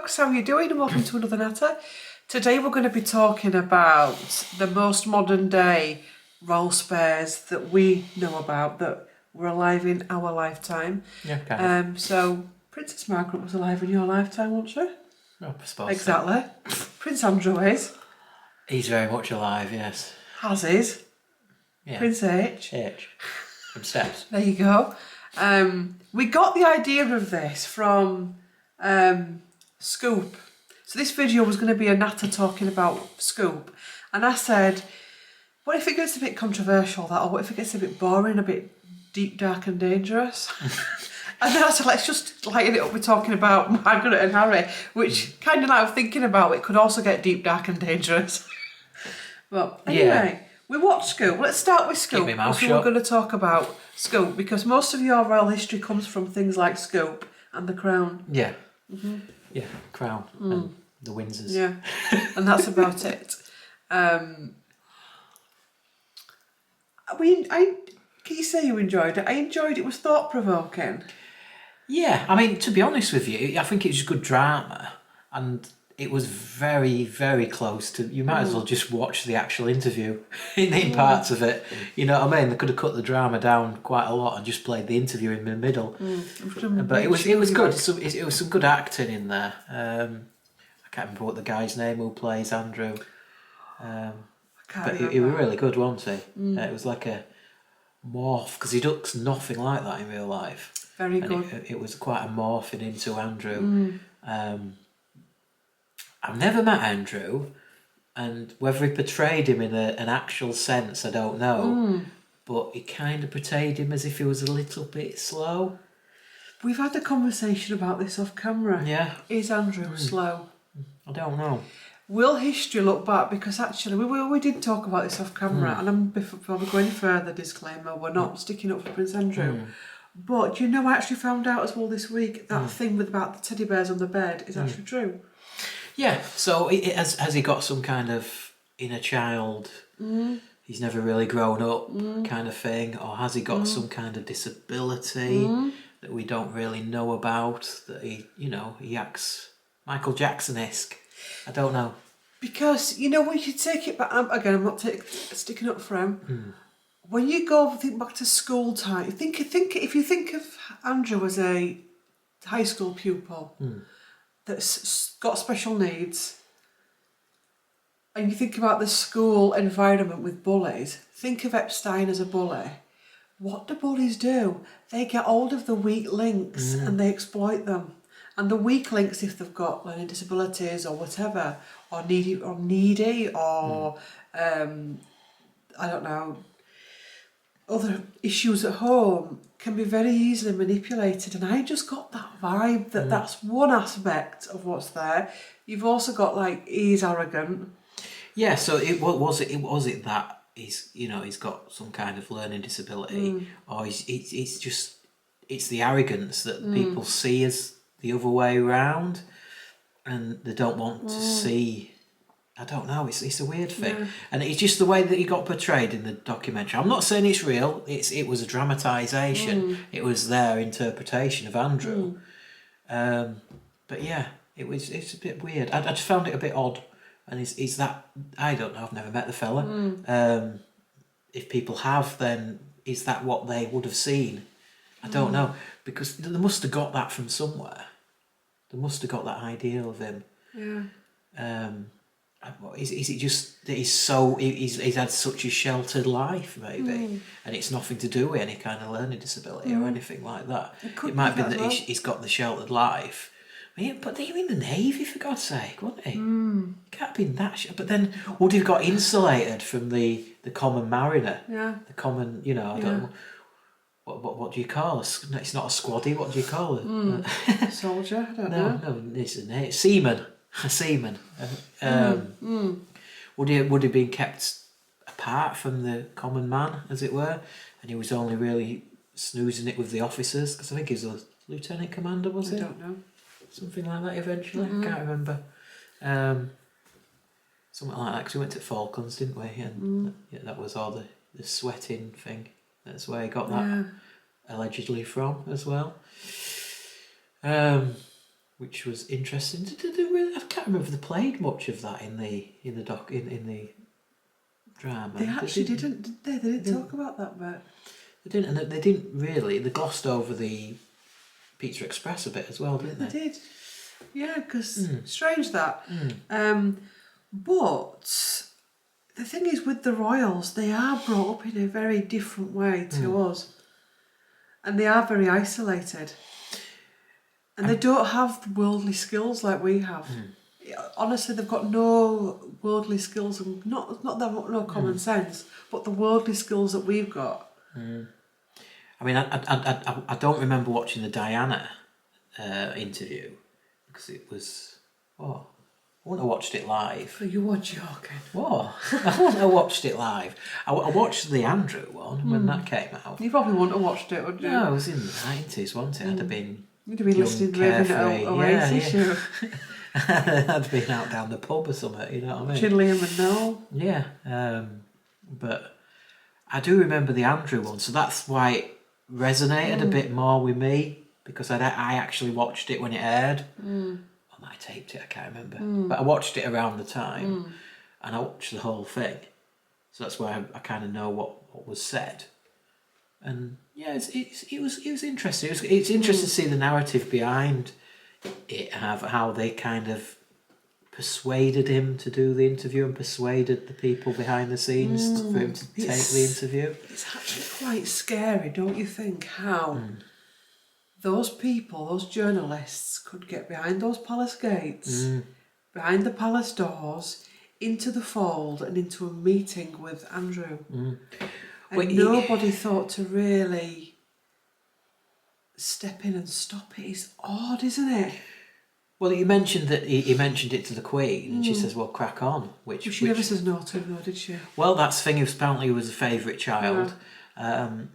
folks, how are you doing and welcome to another Natter. Today we're going to be talking about the most modern day role spares that we know about that were alive in our lifetime. Yeah, kind of. So Princess Margaret was alive in your lifetime, wasn't she? Oh, I suppose Exactly. So. Prince Andrew is. He's very much alive, yes. Has his. Yeah. Prince H. From Steps. There you go. We got the idea of this from Scoop. So this video was going to be a Natter talking about Scoop. And I said, what if it gets a bit controversial, that, or what if it gets a bit boring, a bit deep, dark and dangerous? And then I said, let's just lighten it up with talking about Margaret and Harry, which kind of like thinking about it could also get deep, dark and dangerous. But anyway, we watched Scoop. Let's start with Scoop. Keep my mouth So shut. we're going to talk about Scoop because most of your royal history comes from things like Scoop and The Crown. Yeah. Mm-hmm. Yeah, Crown and the Windsors. Yeah, and that's about it. Can you say you enjoyed it? I enjoyed it. It was thought-provoking. Yeah, I mean, to be honest with you, I think it was good drama and it was very, very close to... You might as well just watch the actual interview in parts of it. You know what I mean? They could have cut the drama down quite a lot and just played the interview in the middle. But it was good. It was some good acting in there. I can't remember what the guy's name who plays Andrew. But he was really good, wasn't he? It was like a morph, because he looks nothing like that in real life. Very good. It was quite a morphing into Andrew. I've never met Andrew, and whether he portrayed him in an actual sense, I don't know. But he kind of portrayed him as if he was a little bit slow. We've had a conversation about this off camera. Yeah. Is Andrew slow? I don't know. Will history look back? Because actually, we did talk about this off camera, and before we go any further, disclaimer, we're not sticking up for Prince Andrew. But you know, I actually found out as well this week that thing about the teddy bears on the bed is actually true. Yeah, so has he got some kind of inner child, he's never really grown up kind of thing, or has he got some kind of disability that we don't really know about, that he acts Michael Jackson-esque? I don't know. Because, when you take it back, again, I'm not sticking up for him. When you think back to school time, if you think of Andrew as a high school pupil that's got special needs, and you think about the school environment with bullies, think of Epstein as a bully. What do bullies do? They get hold of the weak links and they exploit them. And the weak links, if they've got learning disabilities or whatever, or needy, or I don't know, other issues at home, can be very easily manipulated. And I just got that vibe that that's one aspect of what's there. You've also got he's arrogant. Yeah, so was it that he's got some kind of learning disability, or it's the arrogance that people see as the other way around, and they don't want to see. I don't know. It's a weird thing, and it's just the way that he got portrayed in the documentary. I'm not saying it's real. It was a dramatisation. It was their interpretation of Andrew. But yeah, it's a bit weird. I just found it a bit odd. And is that, I don't know. I've never met the fella. If people have, then is that what they would have seen? I don't know, because they must have got that from somewhere. They must have got that ideal of him. Yeah. Is it just that he's had such a sheltered life, maybe, and it's nothing to do with any kind of learning disability or anything like that? It might be that he's got the sheltered life. But they were in the Navy, for God's sake, weren't he? He can't be that. But then, would he have got insulated from the common mariner? Yeah. The common, I don't know. What do you call it? It's not a squaddy. What do you call it? Soldier. I don't know. No, it's a seaman. A seaman. Would he have been kept apart from the common man, as it were, and he was only really snoozing it with the officers? Because I think he was a lieutenant commander, was he? I don't know. Something like that eventually. I can't remember. Something like that, because we went to Falklands, didn't we? And that was all the sweating thing. That's where he got that allegedly from as well. which was interesting. I can't remember if they played much of that in the drama. They actually didn't, did they? They didn't talk about that bit. They didn't, and they didn't really. They glossed over the Pizza Express a bit as well, didn't they? They did. Yeah, because strange that. But the thing is, with the royals, they are brought up in a very different way to us. And they are very isolated. And they don't have worldly skills like we have. Honestly, they've got no worldly skills, and not that no common sense, but the worldly skills that we've got. I mean, I don't remember watching the Diana interview because it was... Oh, I wouldn't have watched it live. Oh, you were joking. What? I wouldn't have watched it live. I watched the Andrew one when that came out. You probably wouldn't have watched it, would you? No, it was in the 90s, wasn't it? I'd have been... You'd have been listening to Raven at Oasis. Yeah. I'd been out down the pub or something, you know what I mean? Liam and Noel. Yeah, but I do remember the Andrew one, so that's why it resonated a bit more with me, because I actually watched it when it aired. I taped it, I can't remember. But I watched it around the time, and I watched the whole thing. So that's why I kind of know what was said. And yeah, it was interesting. It's interesting to see the narrative behind it, how they kind of persuaded him to do the interview and persuaded the people behind the scenes for him to take the interview. It's actually quite scary, don't you think, how those people, those journalists, could get behind those palace gates, behind the palace doors, into the fold and into a meeting with Andrew. And nobody thought to really step in and stop it. It's odd, isn't it? Well, you mentioned that he mentioned it to the Queen, and she says, "Well, crack on." Which never says no to him, though, did she? Well, that's the thing. Apparently, he was a favourite child, and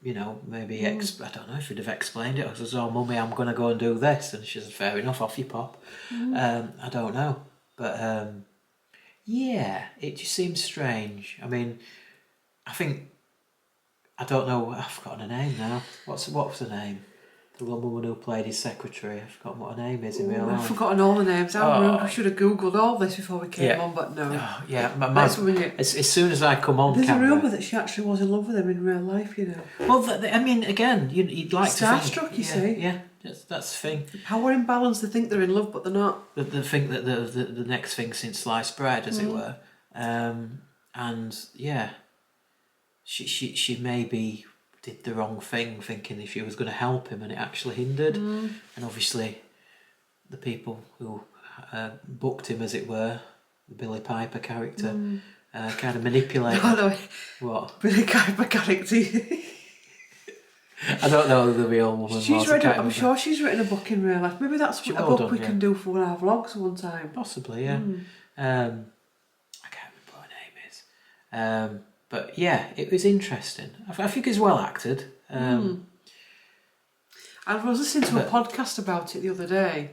you know, maybe I don't know if he'd have explained it. I says, "Oh, mummy, I'm going to go and do this," and she says, "Fair enough, off you pop." I don't know, but yeah, it just seems strange. I mean, I don't know. I've forgotten her name now. What was her name? The woman who played his secretary. I've forgotten what her name is in real life. I've forgotten all the names. I should have Googled all this before we came on, but no. Oh, yeah, as soon as I come on there's camera... a rumour that she actually was in love with him in real life, you know. Well, I mean, again, you'd like to think... Starstruck, you see. Yeah, that's the thing. Power imbalance, they think they're in love, but they're not. They think that the next thing since sliced bread, as it were. And, yeah, she maybe... did the wrong thing, thinking if she was going to help him, and it actually hindered. And obviously, the people who booked him, as it were, the Billy Piper character, kind of manipulated. What? Billy Piper character. I don't know who the real woman was. I'm sure she's written a book in real life. Maybe that's a book we can do for one of our vlogs one time. Possibly, yeah. I can't remember what her name is. But yeah, it was interesting. I think it's well acted. I was listening to a podcast about it the other day,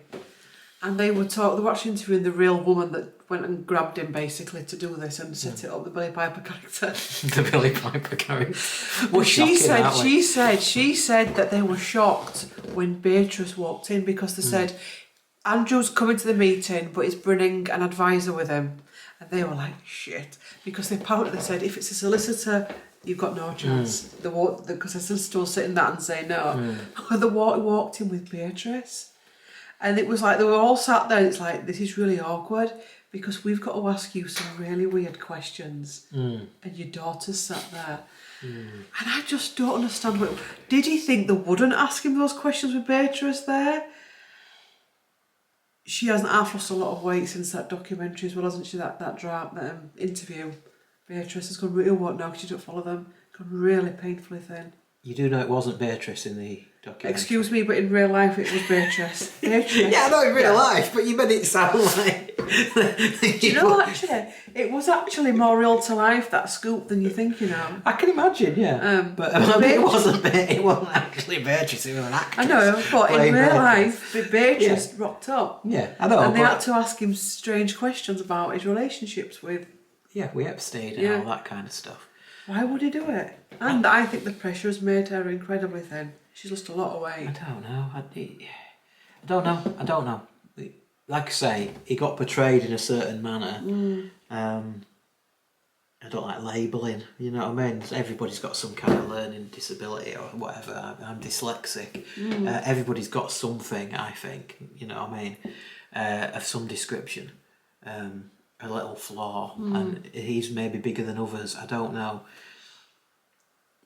and they were actually interviewing the real woman that went and grabbed him basically to do this and set it up, the Billy Piper character. The Billy Piper character. Well, she said that they were shocked when Beatrice walked in, because they said Andrew's coming to the meeting, but he's bringing an advisor with him. And they were like, shit. Because they said, if it's a solicitor, you've got no chance. Because the solicitor will sit in that and say no. They walked in with Beatrice. And it was like, they were all sat there, and it's like, this is really awkward, because we've got to ask you some really weird questions. And your daughter's sat there. And I just don't understand. Did he think they wouldn't ask him those questions with Beatrice there? She hasn't half lost a lot of weight since that documentary as well, hasn't she? That interview. Beatrice has gone real what now, because you don't follow them. Gone really painfully thin. You do know it wasn't Beatrice in the documentary. Excuse me, but in real life it was Beatrice. Yeah, not in real life, but you made it sound like... Do you know, actually, it was actually more real to life, that scoop, than you think, you know. I can imagine, yeah. But it wasn't actually Beatrice, it was an actress. I know, but in real life, Beatrice rocked up. Yeah, I know. And they had to ask him strange questions about his relationships with... Yeah, with Epstein and all that kind of stuff. Why would he do it? And I think the pressure has made her incredibly thin. She's lost a lot of weight. I don't know. I don't know. Like I say, he got portrayed in a certain manner. I don't like labelling, you know what I mean? Everybody's got some kind of learning disability or whatever. I'm dyslexic. Everybody's got something, I think, you know what I mean, of some description. A little flaw, and he's maybe bigger than others, I don't know.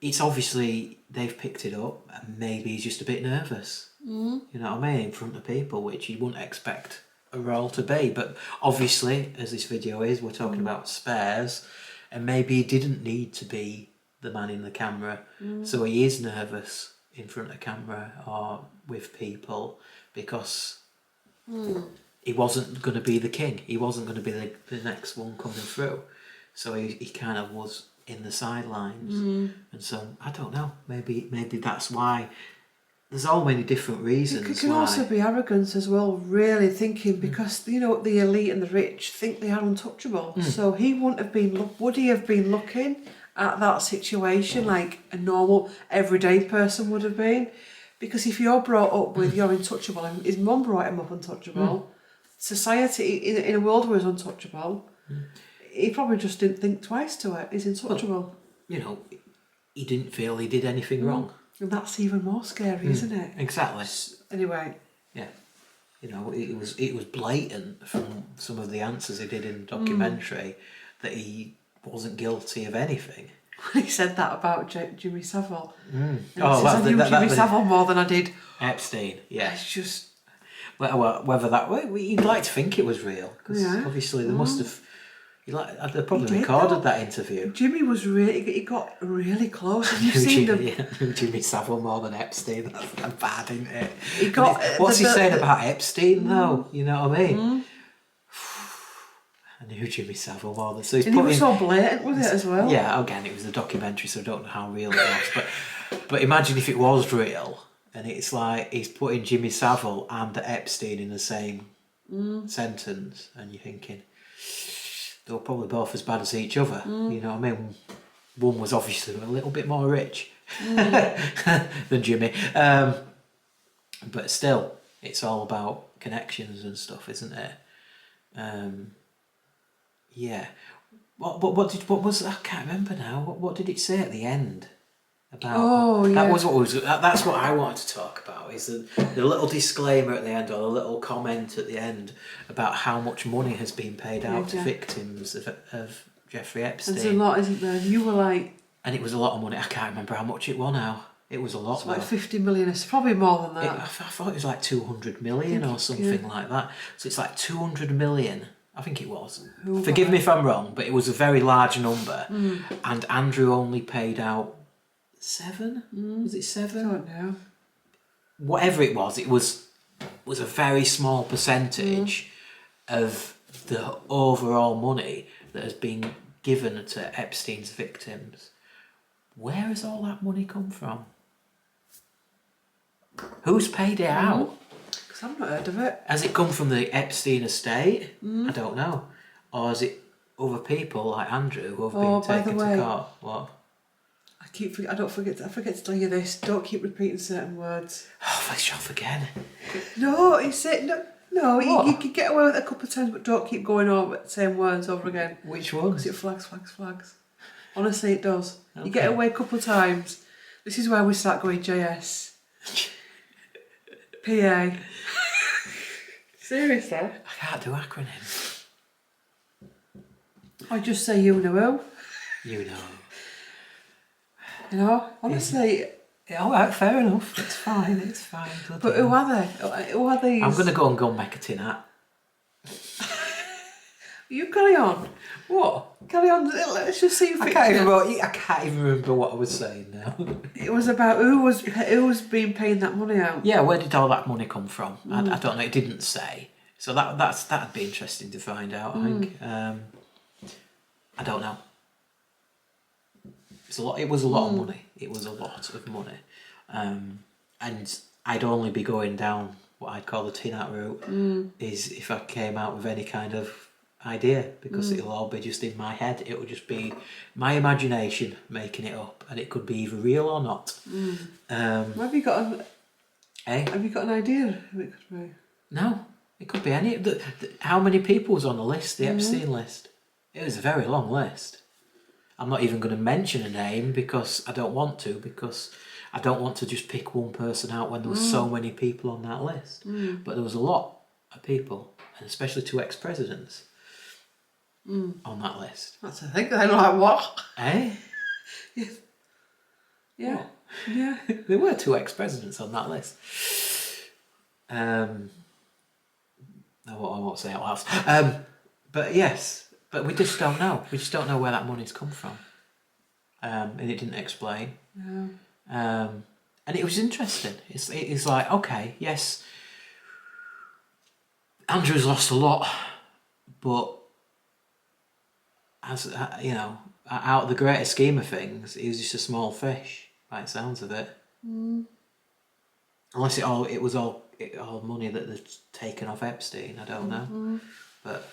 It's obviously, they've picked it up, and maybe he's just a bit nervous, you know what I mean, in front of people, which you wouldn't expect a role to be. But obviously, as this video is, we're talking about spares, and maybe he didn't need to be the man in the camera, so he is nervous in front of camera or with people because he wasn't going to be the king. He wasn't going to be the next one coming through. So he kind of was in the sidelines. And so, I don't know, maybe that's why. There's all many different reasons. It can also be arrogance as well, really thinking, because, you know, the elite and the rich think they are untouchable. So he wouldn't have been, would he have been looking at that situation like a normal, everyday person would have been? Because if you're brought up with you're untouchable, and his mum brought him up untouchable, society, in a world where he's untouchable, he probably just didn't think twice to it. He's untouchable. Well, you know, he didn't feel he did anything wrong. And that's even more scary, isn't it? Exactly. Anyway. Yeah. You know, it was blatant from some of the answers he did in the documentary that he wasn't guilty of anything. He said that about Jimmy Savile. And he Oh, says, I knew Jimmy Savile more than I did. Epstein, yeah. It's just... Well, whether that... You'd like to think it was real, because obviously they must have... They probably recorded that interview. Jimmy was really... He got really close. Have you seen them? Jimmy Savile more than Epstein. That's bad, isn't it? He got... What's he saying about Epstein, though? You know what I mean? I knew Jimmy Savile more than... So and he was so blatant with it as well. Yeah, again, it was a documentary, so I don't know how real it was. But imagine if it was real, and it's like he's putting Jimmy Savile and Epstein in the same sentence, and you're thinking... They were probably both as bad as each other, you know what I mean? One was obviously a little bit more rich than Jimmy. But still, it's all about connections and stuff, isn't it? Yeah. What was I can't remember now. What did it say at the end? About that's what I wanted to talk about, is the little disclaimer at the end, or the little comment at the end about how much money has been paid out to victims of Jeffrey Epstein. There's a lot, isn't there? You were like... And it was a lot of money. I can't remember how much it was now. It was a lot. It's like 50 million. It's probably more than that. I thought it was like 200 million or something like that. So it's like 200 million. I think it was. Forgive me if I'm wrong, but it was a very large number. And Andrew only paid out 7? Was it 7? I don't know. Whatever it was a very small percentage of the overall money that has been given to Epstein's victims. Where has all that money come from? Who's paid it out? Because I've not heard of it. Has it come from the Epstein estate? I don't know. Or is it other people like Andrew who have been taken to court? What? I forget to tell you this. Don't keep repeating certain words. Oh, let's shove again. No, he said no. You can get away with it a couple of times, but don't keep going over the same words over again. Which ones? Because it flags. Honestly, it does. Okay. You get away a couple of times. This is where we start going JS. PA. Seriously? I can't do acronyms. I just say you know who. You know. You know, honestly. Yeah, all right, fair enough. It's fine. But who are they? Who are these? I'm going to go and make a tin hat. You carry on. What? Carry on. Let's just see if I can't even remember what I was saying now. It was about who was being paying that money out. Yeah, where did all that money come from? I don't know. It didn't say. So that'd be interesting to find out. I think. I don't know. It was a lot of money. It was a lot of money, and I'd only be going down what I'd call the tin hat route. Is if I came out with any kind of idea, because it'll all be just in my head. It will just be my imagination making it up, and it could be either real or not. Have you got Have you got an idea who it could be? No, it could be any. How many people was on the list? The Epstein list. It was a very long list. I'm not even going to mention a name because I don't want to. Because I don't want to just pick one person out when there was so many people on that list. But there was a lot of people, and especially 2 ex-presidents on that list. That's a thing. They're like, what? Eh? Yeah. What? Yeah. There were 2 ex-presidents on that list. I won't say out loud. But yes, but we just don't know. We just don't know where that money's come from. And it didn't explain. No. And it was interesting. It's like, okay, yes, Andrew's lost a lot, but as you know, out of the greater scheme of things, he was just a small fish by the sounds of it. Unless it was all money that they'd taken off Epstein, I don't know. But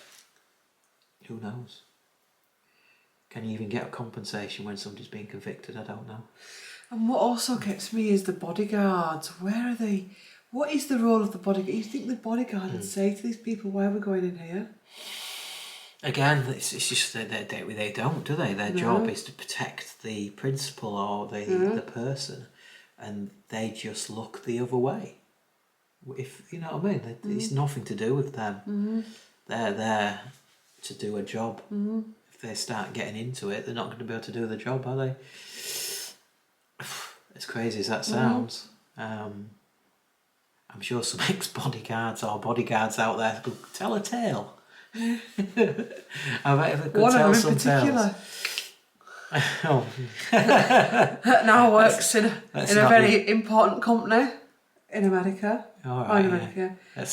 who knows? Can you even get a compensation when somebody's been convicted? I don't know. And what also gets me is the bodyguards. Where are they? What is the role of the bodyguard? You think the bodyguard would say to these people, why are we going in here? Again, it's just that they don't, do they? Their job is to protect the principal or the person, and they just look the other way. If you know what I mean, it's nothing to do with them. They're there to do a job. If they start getting into it, they're not going to be able to do the job, are they? As crazy as that sounds, I'm sure some ex-bodyguards or bodyguards out there could tell a tale. I bet if they could tell some tales. Oh. Now works in a very important company in America. All right, in America. That's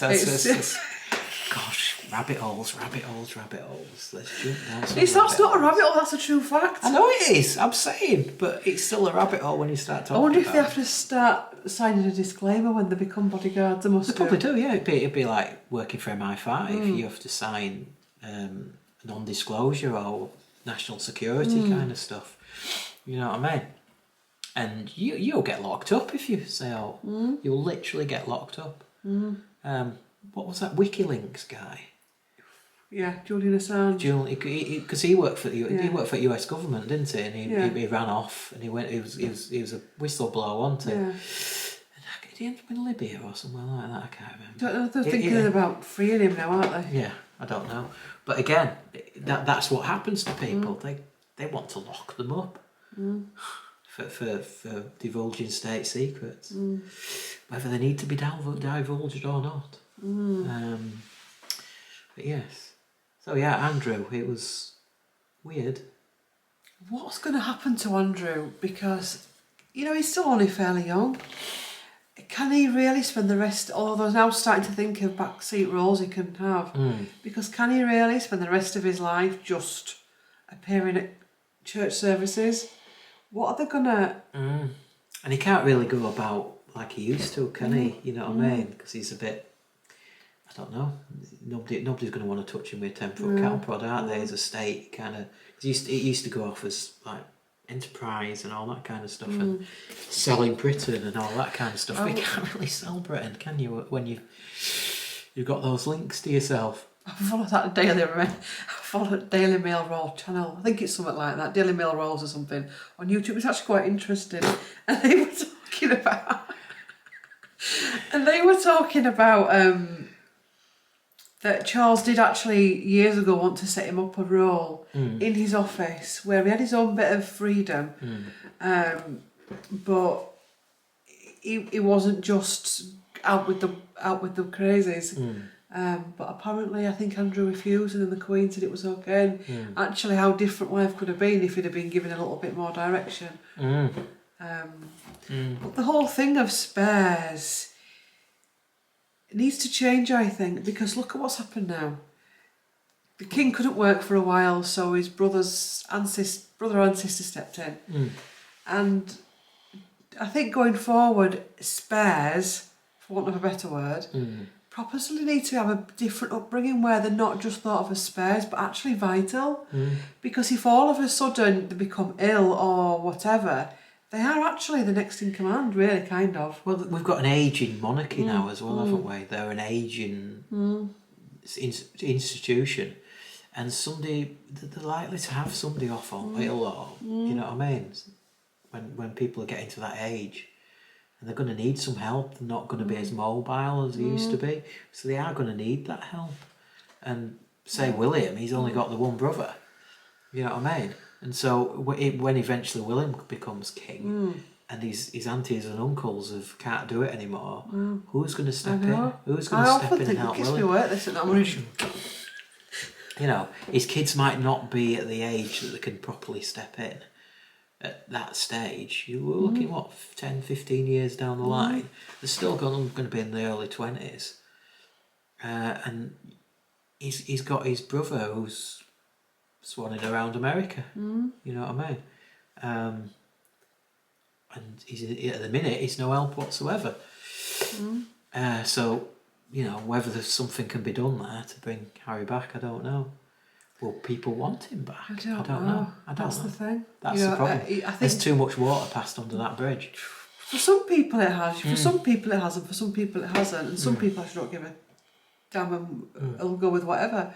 gosh, rabbit holes. Let's jump down some That's not a rabbit hole, that's a true fact. I know it is, I'm saying, but it's still a rabbit hole when you start talking. I wonder if they have to start signing a disclaimer when they become bodyguards. They probably do, yeah. It'd be like working for MI5. You have to sign non-disclosure or national security kind of stuff. You know what I mean? And you'll get locked up if you say, you'll literally get locked up. What was that WikiLeaks guy? Yeah, Julian Assange. Because he worked for the US government, didn't he? And he ran off, and he was a whistleblower, wasn't he? Yeah. And did he end up in Libya or somewhere like that? I can't remember. Don't know. They're thinking about freeing him now, aren't they? Yeah, I don't know. But again, that's what happens to people. They want to lock them up for divulging state secrets, whether they need to be divulged or not. But yes. So yeah, Andrew, it was weird. What's going to happen to Andrew? Because, he's still only fairly young. Can he really spend the rest, although they're now starting to think of backseat roles he can have, because can he really spend the rest of his life just appearing at church services? What are they going to... And he can't really go about like he used to, can he? You know what I mean? Because he's a bit... I don't know. Nobody's going to want to touch him with a 10-foot cattle prod, aren't they? As a state, kind of. It used to go off as like enterprise and all that kind of stuff, and selling Britain and all that kind of stuff. But you can't really sell Britain, can you? When you've got those links to yourself. I follow that Daily Mail Raw channel. I think it's something like that. Daily Mail Raws or something on YouTube. It's actually quite interesting, and they were talking about. That Charles did actually years ago want to set him up a role in his office where he had his own bit of freedom, but he wasn't just out with the crazies. But apparently, I think Andrew refused, and then the Queen said it was okay. And actually, how different life could have been if he'd have been given a little bit more direction. But the whole thing of spares. It needs to change, I think, because look at what's happened now. The king couldn't work for a while, so his brother and sister stepped in. And I think going forward, spares, for want of a better word, probably need to have a different upbringing where they're not just thought of as spares, but actually vital. Because if all of a sudden they become ill or whatever, They are actually the next in command, really, kind of. Well, we've got an ageing monarchy now as well, haven't we? They're an ageing institution, and somebody they're likely to have somebody off ill, or you know what I mean. When people are getting to that age, and they're going to need some help, they're not going to be as mobile as they used to be, so they are going to need that help. And say William, he's only got the one brother, you know what I mean. And so when eventually William becomes king, and his aunties and uncles can't do it anymore, who's going to step in? Who's going to step in and help William? You know, his kids might not be at the age that they can properly step in at that stage. We're looking, 10, 15 years down the line. They're still going to be in the early 20s. And he's got his brother who's swanning around America. You know what I mean? And he's at the minute he's no help whatsoever. So, you know, whether there's something can be done there to bring Harry back, I don't know. Will people want him back? I don't know. That's the thing. That's the problem. I think there's too much water passed under that bridge. For some people it has. For some people it hasn't. For some people it hasn't. And some people actually don't give a damn and will go with whatever.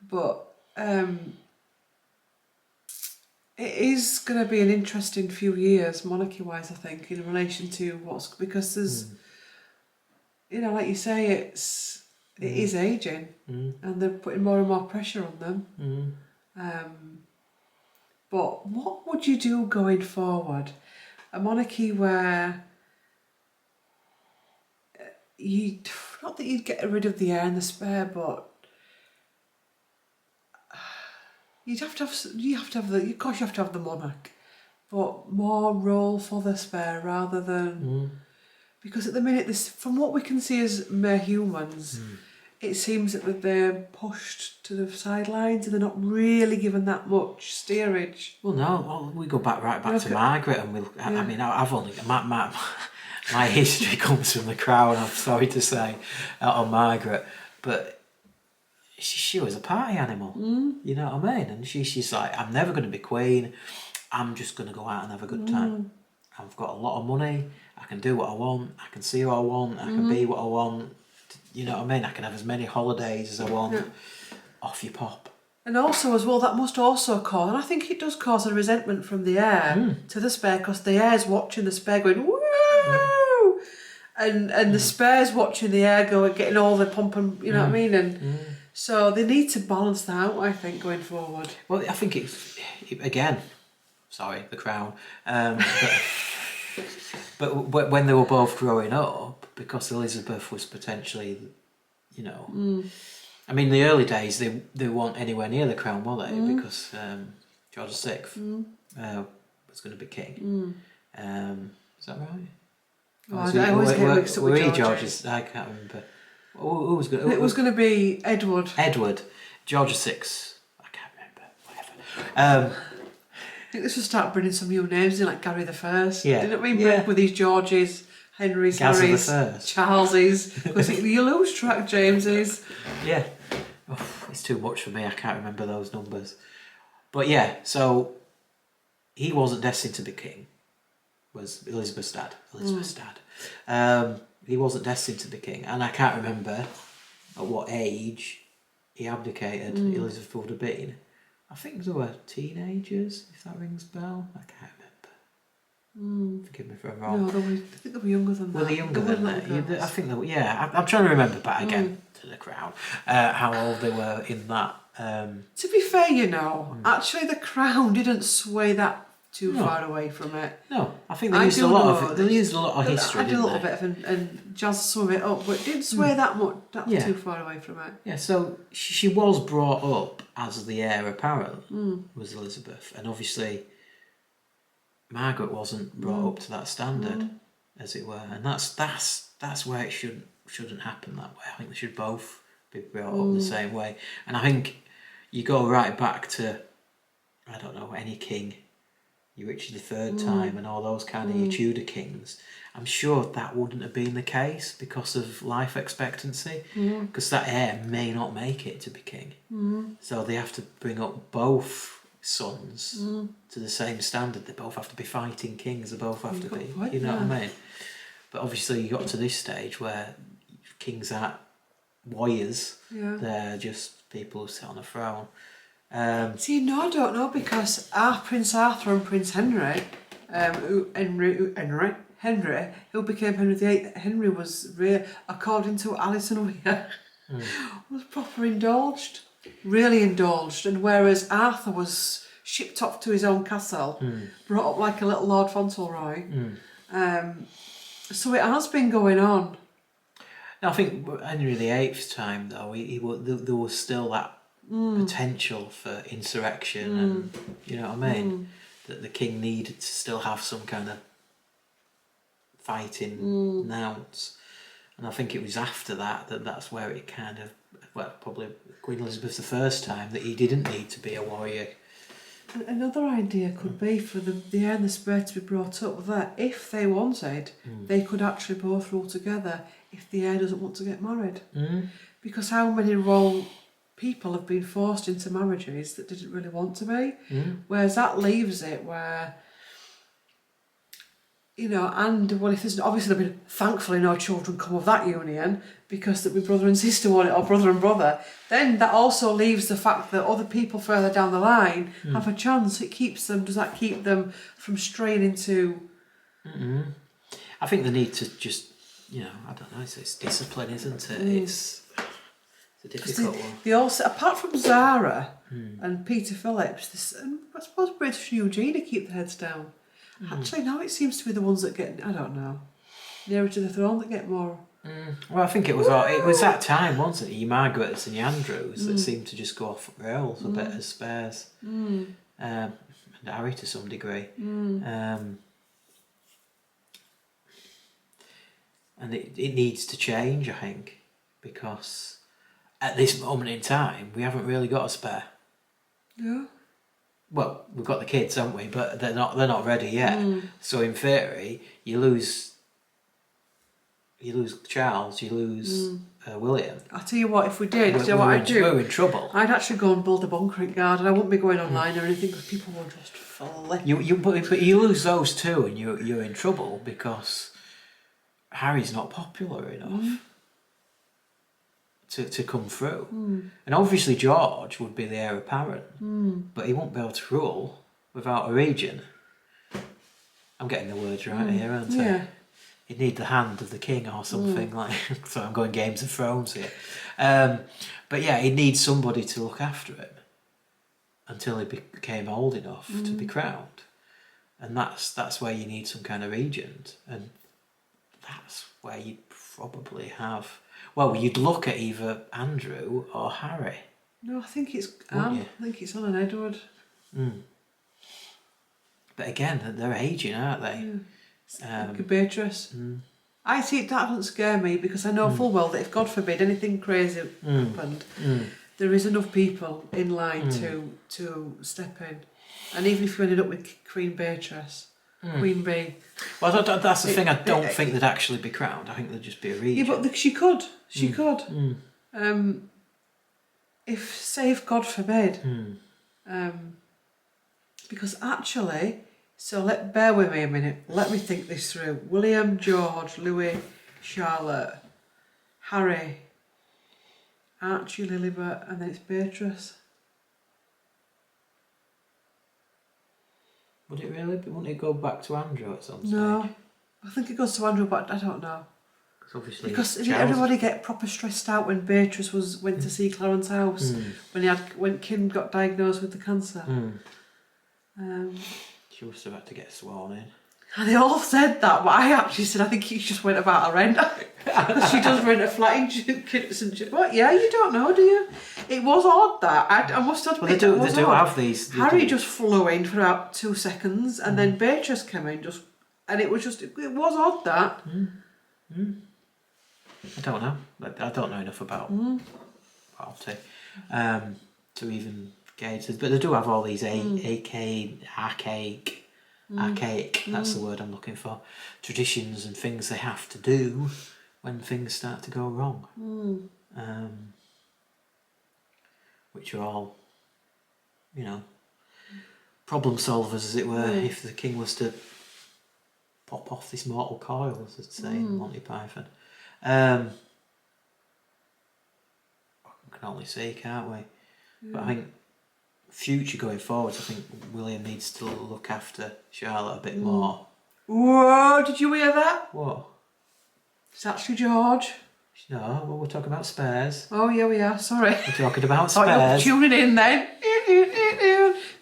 But it is going to be an interesting few years, monarchy-wise, I think, in relation to because there's, you know, like you say, it is ageing, and they're putting more and more pressure on them. But what would you do going forward? A monarchy where not that you'd get rid of the heir and the spare, but you have to have the monarch, but more role for the spare rather than because at the minute, from what we can see as mere humans, it seems that they're pushed to the sidelines and they're not really given that much steerage. Well, no, we go right back to Margaret, and I mean, I've only my history comes from the Crown. I'm sorry to say, on Margaret, but. She was a party animal, you know what I mean? And she's like, I'm never going to be queen, I'm just going to go out and have a good time. I've got a lot of money, I can do what I want, I can see who I want, I can be what I want, you know what I mean? I can have as many holidays as I want, off you pop. And also as well, that must also cause, and I think it does cause a resentment from the heir to the spare, because the heir's watching the spare going, woo! And the spare's watching the heir go and getting all the pomp and, you know what I mean? And so they need to balance that out, I think, going forward. Well, I think the Crown. But when they were both growing up, because Elizabeth was potentially, you know, I mean, the early days they weren't anywhere near the Crown, were they? Because George VI was going to be king. Is that right? I always get mixed up with George's. I can't remember. Who was going? It was going to be Edward. George VI. I can't remember. Whatever. I think this will start bringing some new names in, like Gary the First. Yeah. Didn't we bring with these Georges, Henrys, Harrys, Charleses? Because you lose track, Jameses. Yeah. Oh, it's too much for me. I can't remember those numbers. But yeah, so he wasn't destined to be king. Was Elizabeth's dad. He wasn't destined to be king, and I can't remember at what age he abdicated. Elizabeth would have been. I think they were teenagers, if that rings a bell. I can't remember. Forgive me if I'm wrong. No, I think they were younger than that. Were they younger than that? I think they were. Yeah, I'm trying to remember back again to the Crown how old they were in that. To be fair, you know, actually the Crown didn't sway that too far away from it. No, I think they used a lot of history. I did a little bit and jazz some of it up, but it didn't sway that much, too far away from it. Yeah, so she was brought up as the heir apparent, was Elizabeth, and obviously Margaret wasn't brought up to that standard, as it were, and that's where it shouldn't happen that way. I think they should both be brought up the same way, and I think you go right back to, I don't know, any king. Your Richard III time and all those kind of your Tudor kings, I'm sure that wouldn't have been the case because of life expectancy, because that heir may not make it to be king. So they have to bring up both sons to the same standard. They both have to be fighting kings. They both have to be. Point, You know what I mean? But obviously, you got to this stage where kings aren't warriors. Yeah. They're just people who sit on a throne. See, no, I don't know, because Prince Arthur and Prince Henry, who became Henry VIII, Henry was, according to Alison Weir, was proper indulged, really indulged, and whereas Arthur was shipped off to his own castle, brought up like a little Lord Fauntleroy, so it has been going on. I think Henry VIII's time, though, there was still that potential for insurrection, and you know what I mean. That the king needed to still have some kind of fighting nouns, and I think it was after that's where it kind of, well, probably Queen Elizabeth I's time, that he didn't need to be a warrior. Another idea could be for the heir and the spare to be brought up that if they wanted, they could actually both rule together if the heir doesn't want to get married. Because how many royal people have been forced into marriages that didn't really want to be? Whereas that leaves it where, you know, and well, if there's obviously there'll be thankfully no children come of that union because there'll be brother and sister want it, or brother and brother, then that also leaves the fact that other people further down the line have a chance. It keeps them, does that keep them from straying into... I think they need to just, you know, I don't know, it's discipline, isn't it? It's a difficult one. They also, apart from Zara and Peter Phillips, and I suppose British and Eugenia keep their heads down. Actually, now it seems to be the ones that get, I don't know, nearer to the throne that get more... Well, I think it was that time, wasn't it? Your Margarets and your Andrews that seemed to just go off rails a bit as spares. And Harry to some degree. And it needs to change, I think, because at this moment in time, we haven't really got a spare. Yeah. Well, we've got the kids, haven't we? But they're not ready yet. So in theory, you lose Charles, you lose William. I'll tell you what, if we did, you know what I'd do? We're in trouble. I'd actually go and build a bunkering garden. I wouldn't be going online or anything because people will just flip. But you lose those two and you're in trouble because Harry's not popular enough to come through. And obviously George would be the heir apparent, but he won't be able to rule without a regent. I'm getting the words right here, aren't I? Yeah. He'd need the hand of the king or something like. So I'm going Games of Thrones here, but yeah, he'd need somebody to look after him until he became old enough to be crowned, and that's where you need some kind of regent, and that's where you'd probably have. Well, you'd look at either Andrew or Harry. No, I think it's Anne. I think it's Anne and Edward. But again, they're aging, aren't they? Like Beatrice. I see that doesn't scare me because I know full well that if God forbid anything crazy happened, there is enough people in line to step in. And even if you ended up with Queen Beatrice, Queen Bee. Well, that's the thing. I don't think they'd actually be crowned. I think they'd just be a regent. Yeah, but she could. She could. If God forbid. Because actually, so bear with me a minute. Let me think this through. William, George, Louis, Charlotte, Harry, Archie, Lilibet, and then it's Beatrice. Would it really? Wouldn't it go back to Andrew at some stage? No, I think it goes to Andrew, but I don't know. Obviously, because did everybody get proper stressed out when Beatrice went to see Clarence House when Kim got diagnosed with the cancer? She must have had to get sworn in. And they all said that, but I actually said I think he just went about her rent. She does rent a flat in St. What? Yeah, you don't know, do you? It was odd that I must admit. Well, they do have these. Harry just flew in for about 2 seconds, and then Beatrice came in and it was odd that. I don't know. I don't know enough about royalty to even gauge this, but they do have all these archaic. That's the word I'm looking for. Traditions and things they have to do when things start to go wrong, which are all, problem solvers, as it were, if the king was to pop off this mortal coil, as they'd say in Monty Python. We can only see, can't we? But I think future going forwards, I think William needs to look after Charlotte a bit more. Whoa, did you hear that? What? It's actually George. No, well, we're talking about spares. Oh, yeah, we are, sorry. We're talking about Oh, you're spares. tuning in then.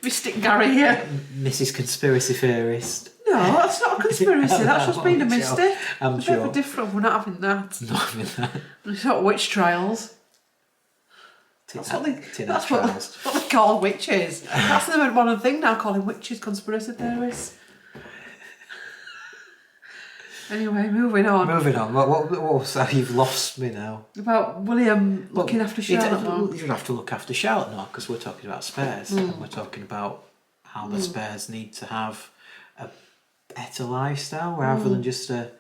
Mystic Gary here. Mrs. Conspiracy Theorist. No, that's not a conspiracy. That's just being a I'm mystic. I'm It's a bit sure. of a different. We're not having that. Not having that. It's not witch trials. That's what they call witches. That's the modern thing now, calling witches conspiracy theorists. Anyway, moving on. Moving on. What so you've lost me now. About William looking after Charlotte now. You don't have to look after Charlotte now, because we're talking about spares. And we're talking about how the spares need to have a better lifestyle rather than just a,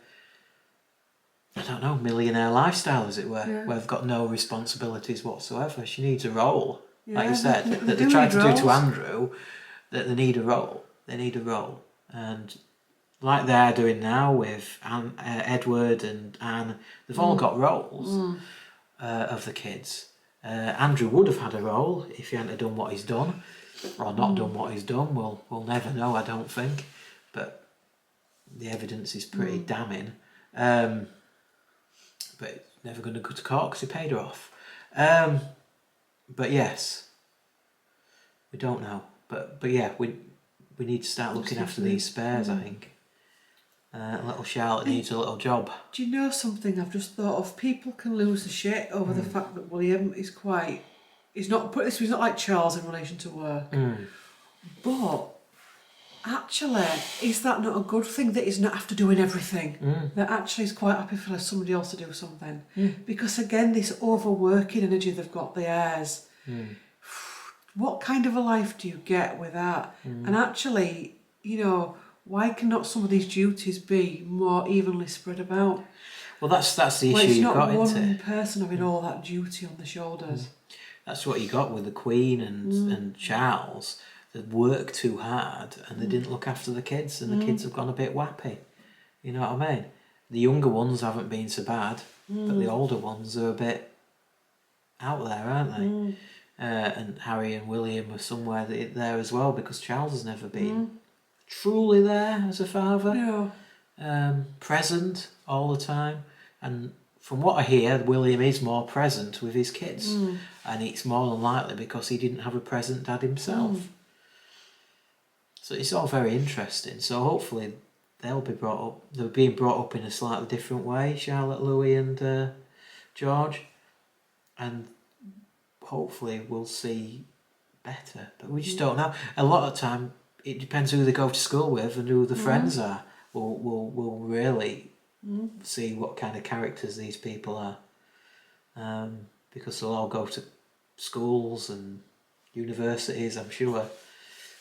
I don't know, millionaire lifestyle, as it were, where they've got no responsibilities whatsoever. She needs a role, like you said, that they tried to do to Andrew, that they need a role. They need a role. And like they're doing now with Edward and Anne, they've all got roles of the kids. Andrew would have had a role if he hadn't done what he's done, or not done what he's done. We'll never know, I don't think. But the evidence is pretty damning. But it's never going to go to court because he paid her off. But yes, we don't know. But yeah, we need to start looking after these spares, I think. Little Charlotte needs a little job. Do you know something I've just thought of? People can lose the shit over the fact that William is quite... He's not like Charles in relation to work. But actually, is that not a good thing that he's not after doing everything? That actually is quite happy for somebody else to do something. Because again, this overworking energy they've got, the heirs. What kind of a life do you get with that? And actually, you know, why cannot some of these duties be more evenly spread about? Well, that's the issue you've got, it's not isn't one it? person having all that duty on the shoulders. That's what you got with the Queen and Charles. They worked too hard and they didn't look after the kids, and the kids have gone a bit wappy. You know what I mean? The younger ones haven't been so bad, but the older ones are a bit out there, aren't they? And Harry and William are somewhere there as well, because Charles has never been truly there as a father. Present all the time. And from what I hear, William is more present with his kids. And it's more than likely because he didn't have a present dad himself. So it's all very interesting. So hopefully they'll be brought up. They're being brought up in a slightly different way, Charlotte, Louis and George. And hopefully we'll see better. But we just don't know. A lot of the time, it depends who they go to school with and who the friends are. We'll really see what kind of characters these people are. Because they'll all go to schools and universities, I'm sure.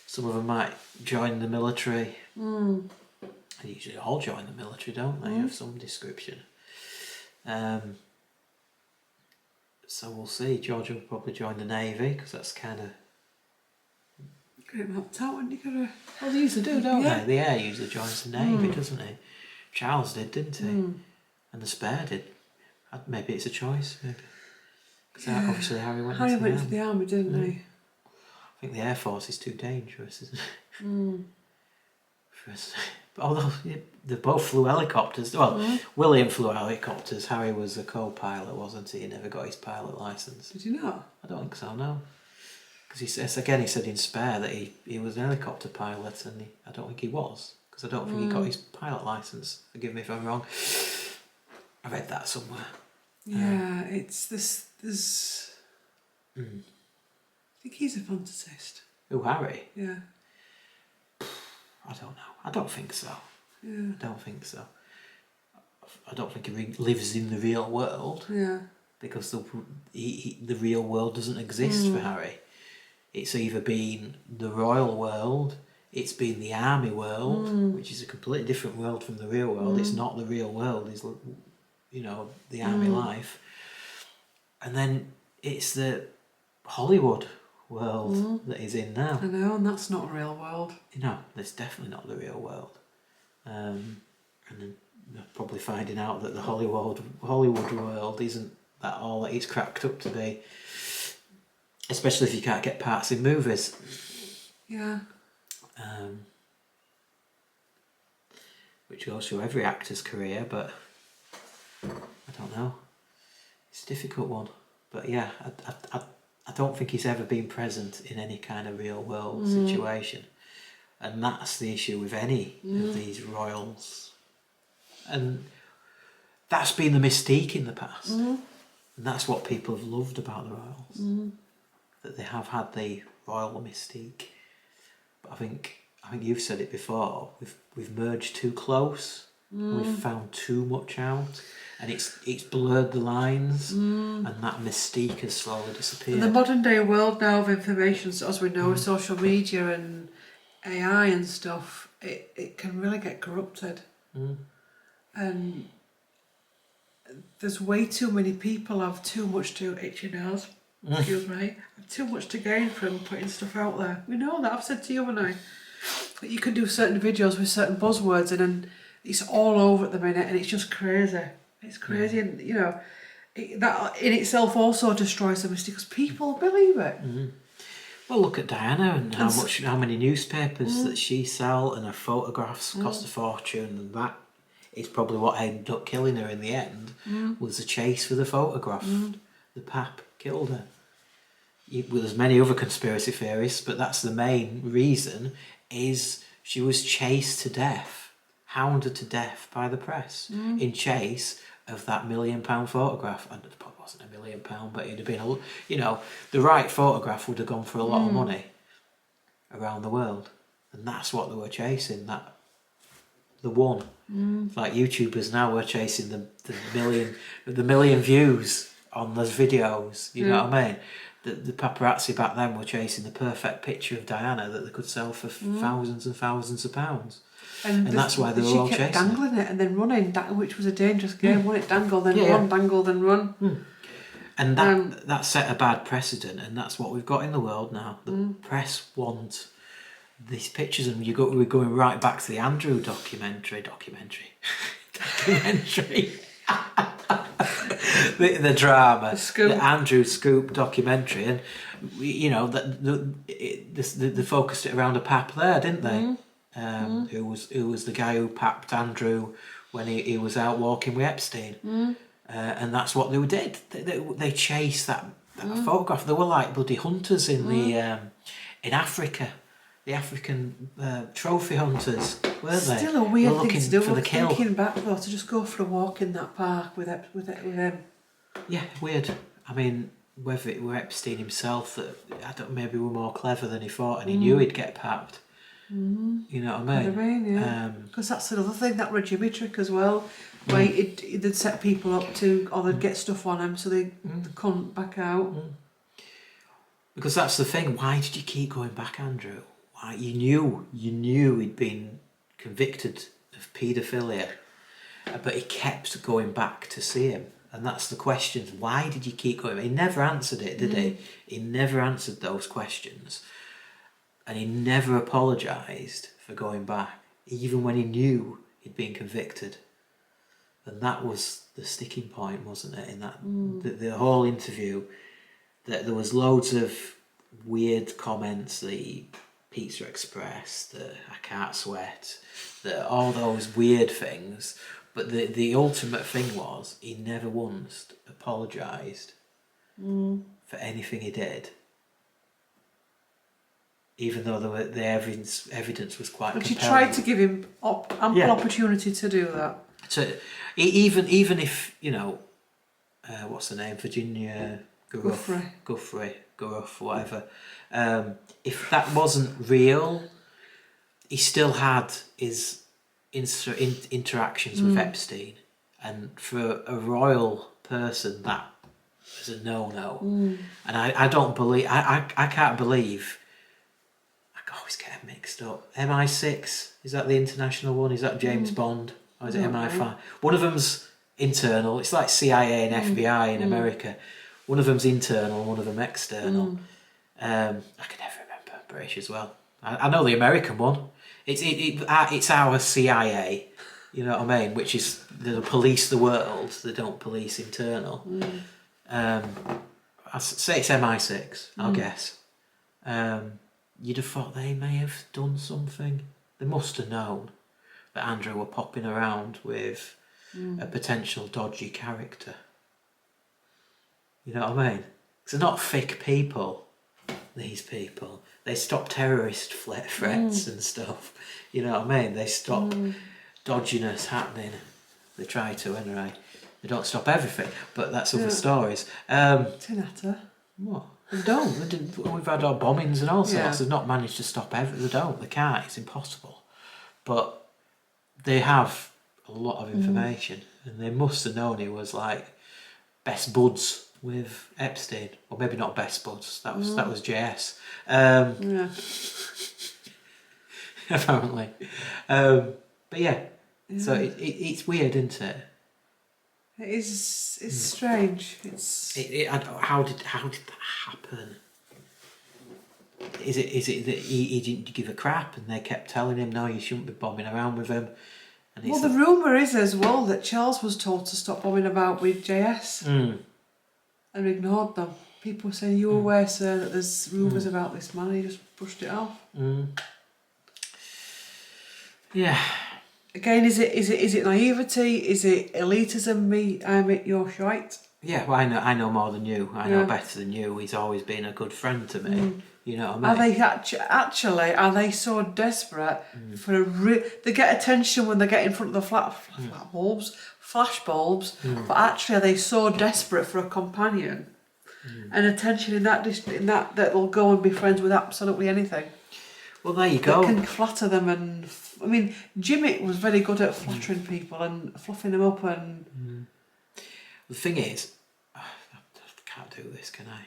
Some of them might join the military. They usually all join the military, don't they, of some description. So we'll see. George will probably join the Navy, because that's kind of... Get him helped out when you gotta... Well, they usually do, don't they? The heir usually joins the Navy, doesn't he? Charles did, didn't he? And the spare did. Maybe it's a choice, maybe. Because obviously Harry went into the army, didn't he? I think the Air Force is too dangerous, isn't it? For us. Although they both flew helicopters. Well, William flew helicopters. Harry was a co-pilot, wasn't he? He never got his pilot licence. Did he not? I don't think so, no. Because he said in Spare that he was an helicopter pilot, and I don't think he was. Because I don't think he got his pilot licence. Forgive me if I'm wrong. I read that somewhere. Yeah, it's this... There's... I think he's a fantasist. Who, Harry? Yeah. I don't know. I don't think so. Yeah. I don't think so. I don't think he lives in the real world. Yeah. Because the real world doesn't exist for Harry. It's either been the royal world, it's been the army world, which is a completely different world from the real world. It's not the real world. It's, you know, the army life. And then it's the Hollywood world that he's in now. I know, and that's not a real world. No, it's definitely not the real world. And then they're probably finding out that the Hollywood world isn't that all that it's cracked up to be. Especially if you can't get parts in movies. Yeah. Which goes through every actor's career, but I don't know. It's a difficult one. But yeah, I don't think he's ever been present in any kind of real world situation. And that's the issue with any of these royals. And that's been the mystique in the past. And that's what people have loved about the royals. That they have had the royal mystique. But I think you've said it before, we've merged too close. We've found too much out. And it's blurred the lines, and that mystique has slowly disappeared. In the modern day world now of information, so as we know, with social media and AI and stuff, it can really get corrupted. And there's way too many people have too much to itchy nose. Excuse me. Have too much to gain from putting stuff out there. We know that. I've said to you, haven't I? But you can do certain videos with certain buzzwords, and then it's all over at the minute, and it's just crazy. It's crazy, and you know, that in itself also destroys the mystique because people believe it. Well, look at Diana and how many newspapers that she sell, and her photographs cost a fortune, and that is probably what ended up killing her in the end. Was a chase for the photograph. The pap killed her. Well, there's many other conspiracy theories, but that's the main reason. Is she was chased to death, hounded to death by the press in chase of that £1 million photograph. And it probably wasn't £1 million, but it'd have been the right photograph would have gone for a lot of money around the world, and that's what they were chasing. The one, like YouTubers now were chasing the million views on those videos. You know what I mean? The paparazzi back then were chasing the perfect picture of Diana that they could sell for thousands and thousands of pounds. And that's why they were all chasing it. She kept dangling it and then running, which was a dangerous game. When it dangled, then run, dangle, then run. And that set a bad precedent, and that's what we've got in the world now. The press want these pictures, and we're going right back to the Andrew documentary. The drama, the Andrew Scoop documentary, and you know that they focused it around a pap there, didn't they? Who was the guy who papped Andrew when he was out walking with Epstein, and that's what they did. They chased that photograph. They were like bloody hunters in in Africa. The African trophy hunters, weren't they? Still a weird thing to do. For the kill. Thinking back though, to just go for a walk in that park with them. Yeah, weird. I mean, whether it were Epstein himself maybe we're more clever than he thought, and he knew he'd get papped. You know what I mean? Yeah. Because that's another thing, that were Jimmy trick as well, where they'd set people up or they'd get stuff on them so they couldn't back out. Because that's the thing. Why did you keep going back, Andrew? Why you knew he'd been convicted of paedophilia, but he kept going back to see him. And that's the questions. Why did you keep going? He never answered it, did he? He never answered those questions. And he never apologised for going back, even when he knew he'd been convicted. And that was the sticking point, wasn't it, in that the whole interview, that there was loads of weird comments, the Pizza Express, the I can't sweat, all those weird things. But the ultimate thing was he never once apologised for anything he did, even though the evidence was quite compelling. But you tried to give him ample opportunity to do that. So even if, you know, what's the name, Virginia Guffrey, whatever, if that wasn't real, he still had his interactions with Epstein, and for a royal person that was a no-no. And I don't believe, I can't believe, I always get them mixed up. MI6, is that the international one? Is that James Bond? Or is it MI5? One of them's internal. It's like CIA and FBI in America. One of them's internal, one of them external. I can never remember British as well. I know the American one. It's our CIA. You know what I mean? Which is they police the world. They don't police internal. I'd say it's MI6. I'll guess. You'd have thought they may have done something. They must have known that Andrew were popping around with a potential dodgy character. You know what I mean? 'Cause they're not thick people. These people, they stop terrorist threats and stuff. You know what I mean? They stop dodginess happening. They try to anyway. They don't stop everything, but that's other stories. Tinata. What? They don't. We've had our bombings and all sorts. Yeah. They've not managed to stop everything. They don't. They can't. It's impossible. But they have a lot of information, and they must have known he was like best buds with Epstein, or maybe not best buds. That was JS. Yeah. Apparently, but yeah. So it's weird, isn't it? It is. It's strange. How did that happen? Is it that he didn't give a crap, and they kept telling him, no, you shouldn't be bombing around with him? And Well, the rumour is as well that Charles was told to stop bombing about with JS and ignored them. People saying, "You aware, sir, that there's rumours about this man?" He just brushed it off. Yeah. Again, is it naivety? Is it elitism? You're shite. Yeah, well, I know more than you. I know better than you. He's always been a good friend to me. You know what I mean? Are they actually? Are they so desperate for they get attention when they get in front of the flash bulbs, but actually, are they so desperate for a companion and attention in that they'll go and be friends with absolutely anything? Well, there you go. That can flatter them, and I mean, Jimmy was very good at flattering people and fluffing them up. And the thing is, I can't do this, can I?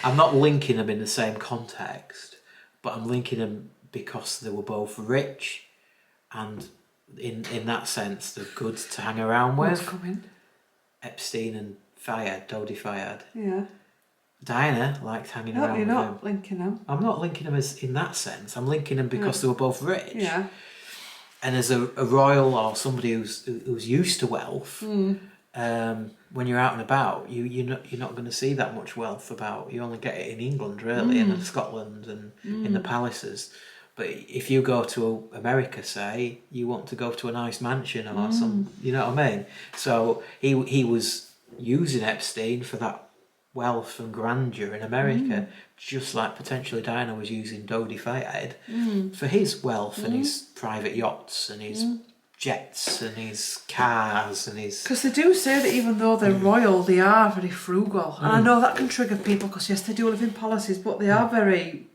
I'm not linking them in the same context, but I'm linking them because they were both rich, and in that sense, they're good to hang around with. What's coming? Epstein and Dodi Fayed. Yeah. Diana liked hanging around You're with not him. linking them. I'm not linking them as in that sense. I'm linking them because they were both rich. Yeah. And as a royal or somebody who's used to wealth, when you're out and about, you're not going to see that much wealth about. You only get it in England, really, and in Scotland and in the palaces. But if you go to America, say, you want to go to a nice mansion or some, you know what I mean? So he was using Epstein for that wealth and grandeur in America, just like potentially Diana was using Dodi Fayed for his wealth and his private yachts and his jets and his cars and his... Because they do say that even though they're royal, they are very frugal. And I know that can trigger people because, yes, they do live in palaces, but they are very...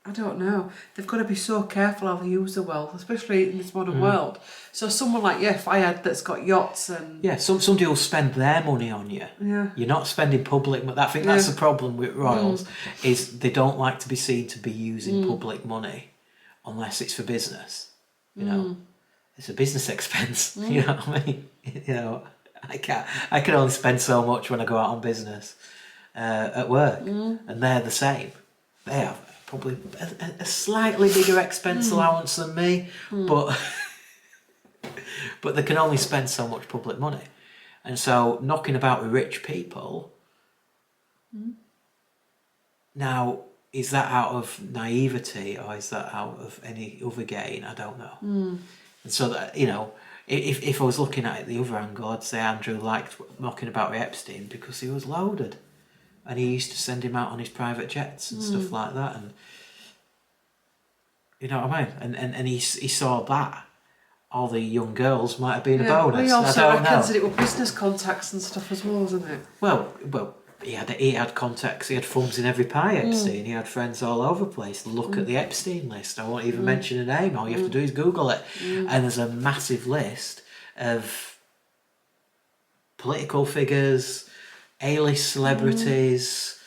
I don't know. They've got to be so careful how they use the wealth, especially in this modern world. So someone like, Fayed that's got yachts and... Yeah, somebody will spend their money on you. Yeah. You're not spending public... I think that's the problem with royals, is they don't like to be seen to be using public money unless it's for business. You know? It's a business expense. You know what I mean? You know, I can only spend so much when I go out on business at work. And they're the same. They have probably a slightly bigger expense allowance than me, but they can only spend so much public money. And so knocking about with rich people, now, is that out of naivety or is that out of any other gain? I don't know. And so that, you know, if I was looking at it the other angle, I'd say Andrew liked knocking about with Epstein because he was loaded. And he used to send him out on his private jets and stuff like that, and you know what I mean. And he saw that all the young girls might have been a bonus. Well, he also I don't know. reckons that it were business contacts and stuff as well, isn't it? Well, he had contacts. He had thumbs in every pie. Epstein. He had friends all over the place. Look at the Epstein list. I won't even mention a name. All you have to do is Google it, and there's a massive list of political figures, A-list celebrities,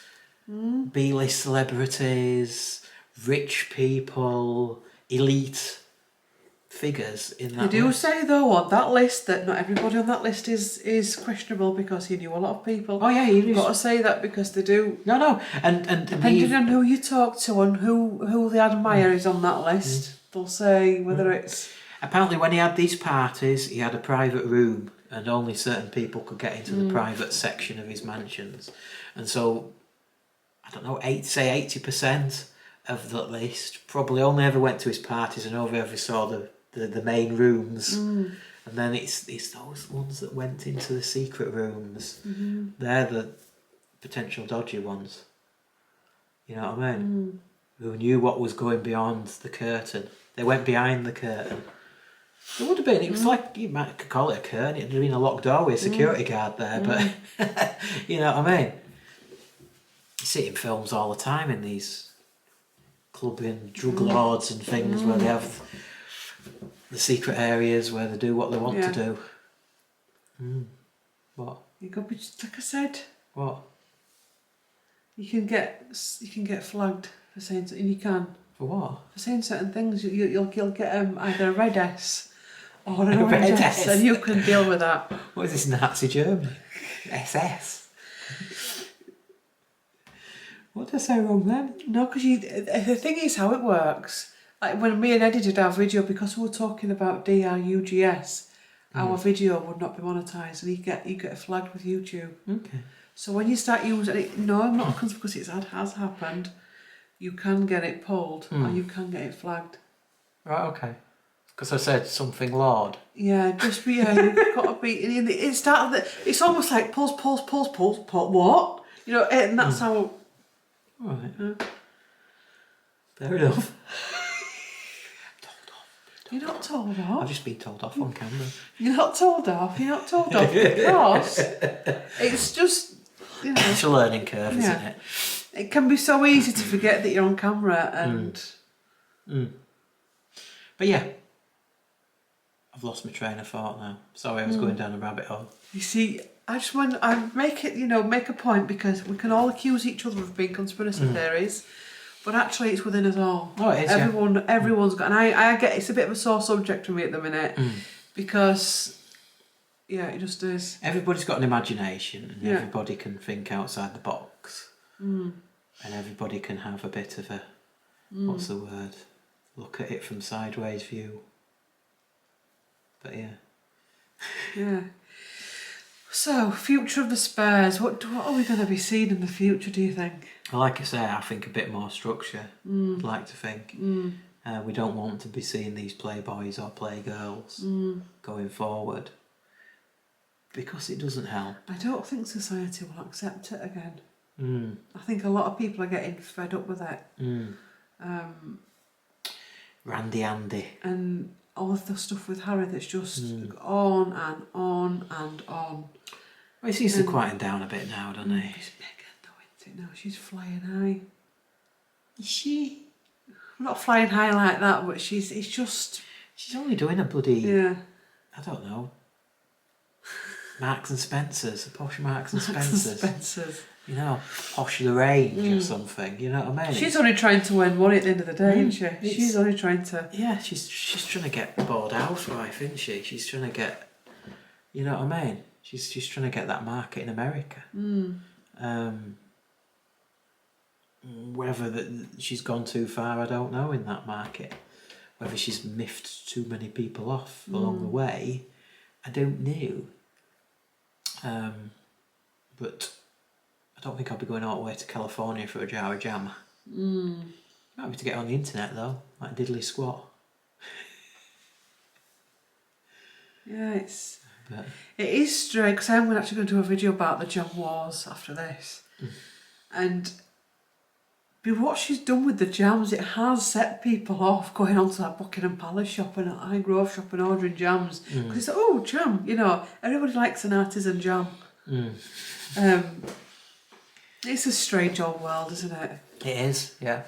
B-list celebrities, rich people, elite figures in They that do list. say though on that list that not everybody on that list is questionable because he knew a lot of people. Oh yeah, You've got to say that because they do. No, and Depending on who you talk to and who they admire is on that list, they'll say whether it's. apparently when he had these parties, he had a private room, and only certain people could get into the private section of his mansions, and so I don't know, 80% of the list probably only ever went to his parties and only ever saw the main rooms. And then it's those ones that went into the secret rooms. They're the potential dodgy ones. You know what I mean? Who knew what was going beyond the curtain. They went behind the curtain. It would have been, it was like, you might could call it a curtain, it would have been a locked door with a security guard there, but you know what I mean? You see it in films all the time in these clubbing drug lords and things where they have the secret areas where they do what they want to do. What? You could be just like I said. What? You can get flagged for saying and you can For what? for saying certain things. You'll get either a red S or an A red orange S, S. and you can deal with that. What is this, Nazi Germany? SS? What did I say wrong then? No, because the thing is how it works. Like when me and Eddie did our video, because we were talking about DRUGS, our video would not be monetized, and you get flagged with YouTube. Okay. So when you start using it, no, not because it has happened. You can get it pulled, or you can get it flagged. Right. Okay. Because I said something Lord. Yeah, just be. You've got to be. It started. It's almost like pulse. What? You know, and that's how. Right. Fair enough. You're not told I've off. just been told off on camera. You're not told off. You're not told off because it's just, you know. It's a learning curve, isn't it? It can be so easy to forget that you're on camera and. But yeah, I've lost my train of thought now. Sorry, I was going down a rabbit hole. You see, I just want I make a point because we can all accuse each other of being conspiracy theories, but actually it's within us all. Oh, it is. Everyone's got, and I get it's a bit of a sore subject for me at the minute because, yeah, it just is. Everybody's got an imagination, and everybody can think outside the box, and everybody can have a bit of a what's the word? Look at it from sideways view. But yeah. Yeah. So, future of the Spurs. What are we going to be seeing in the future, do you think? Well, like I say, I think a bit more structure. I'd like to think. We don't want to be seeing these playboys or playgirls going forward because it doesn't help. I don't think society will accept it again. I think a lot of people are getting fed up with it. Randy Andy. And all of the stuff with Harry that's just on and on and on. Well, he seems to quieten down a bit now, doesn't he? It's Megan though, isn't it? No, she's flying high. Is she? Not flying high like that, but it's just... She's only doing a bloody... Yeah. I don't know. Marks and Spencers, a posh Marks and Marks and Spencers. Spencers. You know, posh the range or something. You know what I mean? She's only trying to earn money at the end of the day, isn't she? She's only trying to... Yeah, she's trying to get bored housewife, isn't she? She's trying to get... You know what I mean? She's trying to get that market in America. Whether she's gone too far, I don't know, in that market. Whether she's miffed too many people off along the way, I don't know. But I don't think I'll be going all the way to California for a jar of jam. Might be to get on the internet though, like diddly squat. Yeah, it is strange because I'm actually going to do a video about the jam wars after this, and what she's done with the jams, it has set people off going onto that Buckingham Palace shop and Highgrove shop and ordering jams because it's like, oh, jam, you know, everybody likes an artisan jam. It's a strange old world, isn't it? It is, yeah.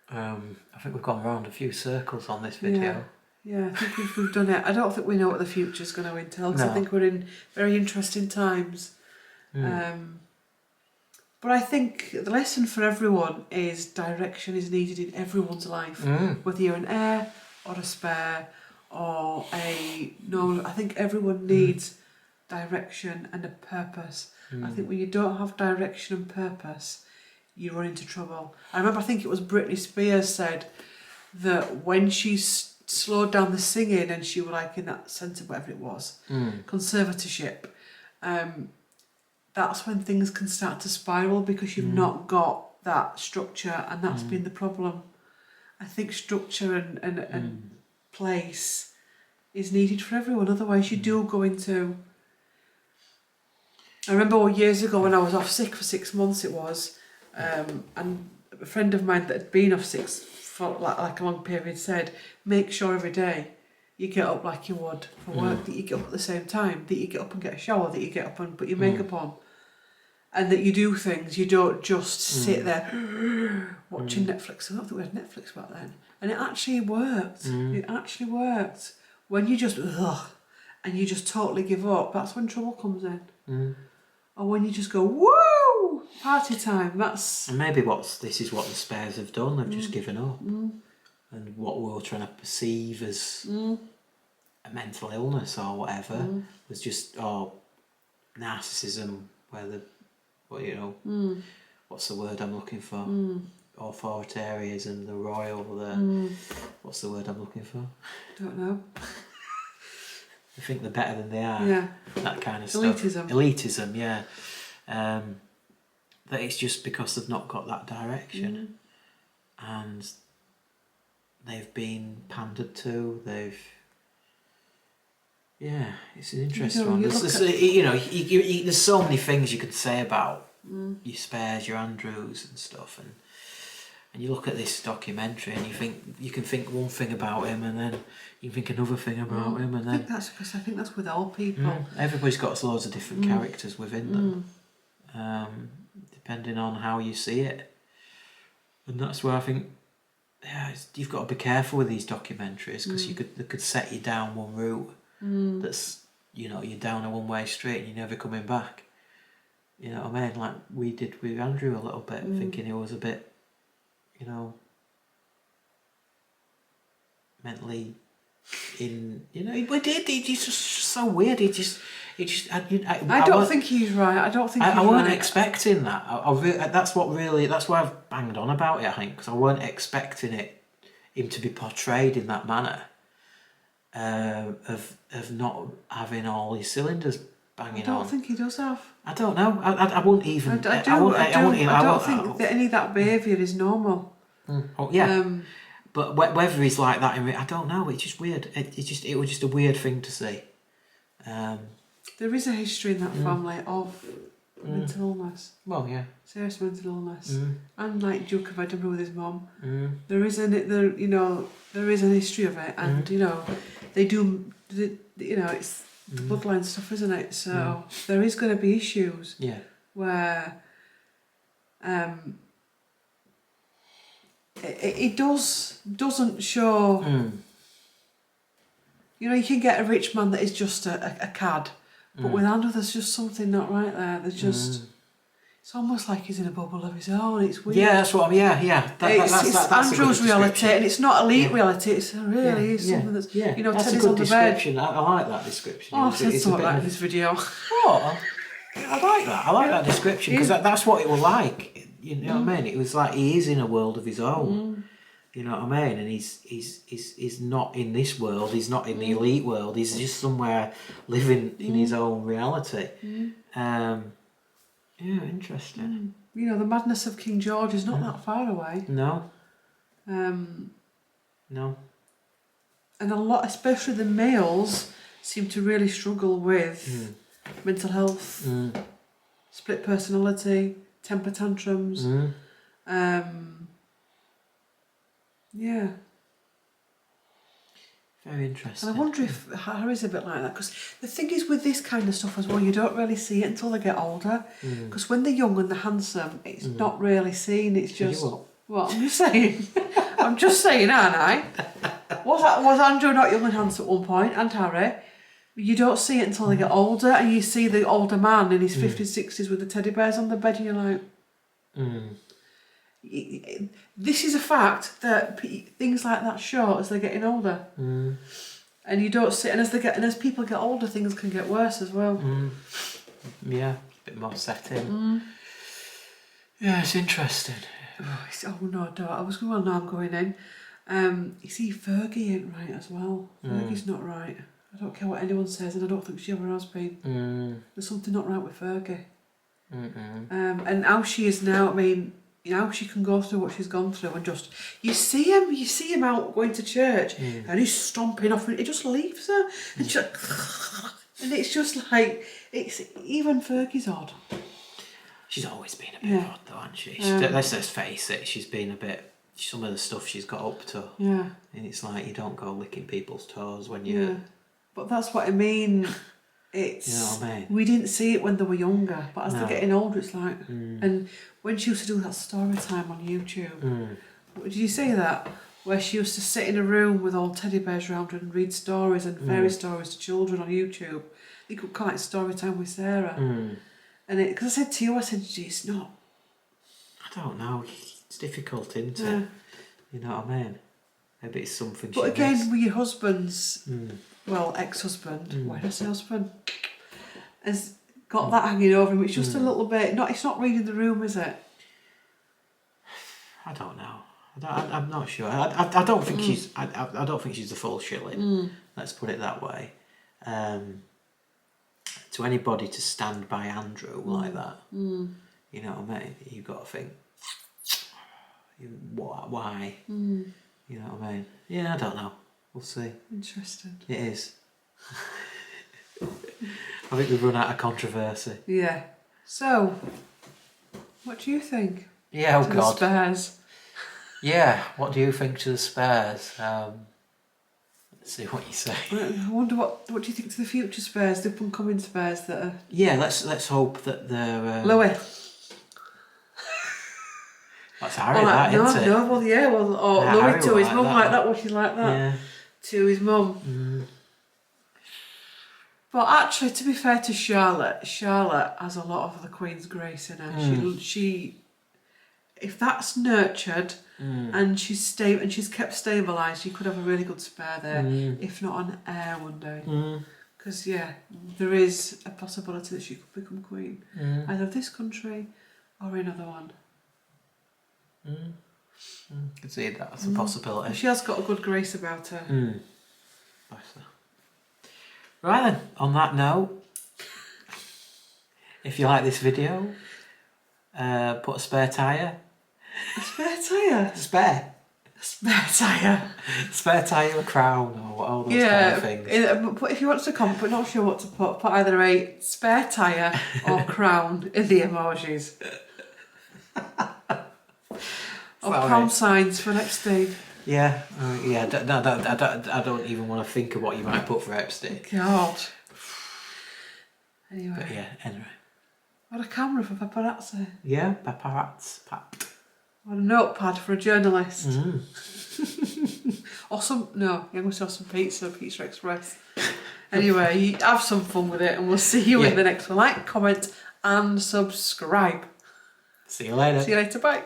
I think we've gone round a few circles on this video. Yeah, I think we've done it. I don't think we know what the future's going to entail because I think we're in very interesting times. But I think the lesson for everyone is direction is needed in everyone's life. Whether you're an heir or a spare or a no. I think everyone needs direction and a purpose. I think when you don't have direction and purpose, you run into trouble. I remember, I think it was Britney Spears said that when she slowed down the singing and she was like in that centre, whatever it was, conservatorship, that's when things can start to spiral because you've not got that structure, and that's been the problem. I think structure and place is needed for everyone, otherwise you do go into... I remember years ago when I was off sick for 6 months it was, and a friend of mine that had been off sick for like a long period said, make sure every day you get up like you would for work, that you get up at the same time, that you get up and get a shower, that you get up and put your makeup on, and that you do things, you don't just sit there watching Netflix. I don't think we had Netflix back then. And it actually worked. It actually worked. When you just, and you just totally give up, that's when trouble comes in. Or when you just go, woo, party time, that's... And maybe this is what the spares have done, they've just given up. And what we were trying to perceive as a mental illness or whatever was just, narcissism, what's the word I'm looking for? Authoritarianism, the royal, what's the word I'm looking for? Don't know. I think they're better than they are. Yeah. That kind of Elitism. stuff. Elitism, yeah. That it's just because they've not got that direction. And they've been pandered to, Yeah, it's an interesting one. There's so many things you could say about your Spares, your Andrews and stuff, and you look at this documentary and you can think one thing about him and then you can think another thing about him, and then I think that's with all people. Everybody's got loads of different characters within them, depending on how you see it, and that's where I think you've got to be careful with these documentaries because they could set you down one route that's you're down a one-way street and you're never coming back. You know what I mean? Like we did with Andrew a little bit, thinking he was a bit, mentally he's just so weird. I don't think he's right. I weren't expecting that. That's why I've banged on about it, I think, because I weren't expecting him to be portrayed in that manner, of not having all his cylinders banging on. I don't think he does have. I don't know. I wouldn't even. I don't think that any of that behaviour is normal. Oh yeah. But whether he's like that, I don't know. It's just weird. It was just a weird thing to see. There is a history in that family of mental illness. Well, yeah. Serious mental illness. And like Duke of Edinburgh with his mum. There is an history of it, and they do. It's the bloodline stuff, isn't it? So there is going to be issues. Yeah. Where. It doesn't show. You can get a rich man that is just a cad, but with Andrew, there's just something not right there. There's just. It's almost like he's in a bubble of his own. It's weird. Yeah, that's what I'm. Yeah. That's Andrew's reality, and it's not elite reality. It's really something that's. That's Teddy's a good on the description. bed. I like that description. Oh, I've said something like that in this video. What? I like that. I like that description because that's what it was like. You know what I mean? It was like he is in a world of his own. You know what I mean? And he's not in this world. He's not in the elite world. He's just somewhere living in his own reality. Interesting. The madness of King George is not that far away. No. No. And a lot, especially the males, seem to really struggle with mental health, split personality, temper tantrums. Very interesting. And I wonder if Harry's a bit like that, because the thing is with this kind of stuff as well, you don't really see it until they get older. Because when they're young and they're handsome, it's not really seen. It's just what I'm just saying. I'm just saying, aren't I? Was Andrew not young and handsome at one point, and Harry? You don't see it until they get older, and you see the older man in his 50s, 60s with the teddy bears on the bed, and you're like, this is a fact that things like that show as they're getting older. And you don't see, and as people get older, things can get worse as well. Yeah, a bit more set in. Yeah, it's interesting. Oh no, I don't. I was going. Well, now I'm going in. You see, Fergie ain't right as well. Fergie's not right. I don't care what anyone says, and I don't think she ever has been. There's something not right with Fergie. And how she is now. I mean, you know, she can go through what she's gone through, and just you see him out going to church, and he's stomping off, and he just leaves her, and she's like, and it's just like even Fergie's odd. She's always been a bit odd though, hasn't she? Let's just face it, she's been a bit, some of the stuff she's got up to. Yeah. And it's like, you don't go licking people's toes when you're... Yeah. But that's what I mean. It's... You know what I mean? We didn't see it when they were younger, but as they're getting older, it's like... And when she used to do that story time on YouTube, did you see that? Where she used to sit in a room with old teddy bears around her and read stories and fairy stories to children on YouTube. You could call it story time with Sarah. And because I said to you, gee, it's not. I don't know. It's difficult, isn't it? You know what I mean? Maybe it's something. But again, with your husband's, well, ex-husband, why did I say husband? Has got that hanging over him. It's just a little bit. It's not reading the room, is it? I don't know. I'm not sure. I don't think she's. I don't think she's the full shilling. Let's put it that way. To anybody to stand by Andrew like that, you know what I mean? You've got to think, why? You know what I mean? Yeah, I don't know. We'll see. Interesting. It is. I think we've run out of controversy. Yeah. So, what do you think? Yeah, oh to God. The spares. Yeah, what do you think to the spares? Let's see what you say. I wonder what do you think to the future spares, the up and coming spares that are... Yeah, let's hope that they're... Louis. That's Harry, that, isn't it? No, well, yeah, well, or yeah, Louis Harry to his like mum that. like that, was she like that? Yeah. To his mum. But actually, to be fair to Charlotte has a lot of the Queen's grace in her. She if that's nurtured and she's kept stabilised, you could have a really good spare there, if not an heir one day. Because there is a possibility that she could become queen, either of this country or another one. Can see that as a possibility. She has got a good grace about her. Bless her. Right then, on that note, if you like this video, put a spare tyre. A spare tyre? Spare. A spare tyre. Spare tyre, a crown, or all those kind of things. But if you want to comment, but not sure what to put either a spare tyre or crown in the emojis. Or pound signs for Epstein. Yeah, I don't even want to think of what you might put for Epstein. God. Anyway. But yeah, anyway. What a camera for paparazzi. Yeah, paparazzi. What a notepad for a journalist. Or some Pizza Express. Anyway, have some fun with it and we'll see you in the next one. Like, comment and subscribe. See you later. See you later, bye. Bye.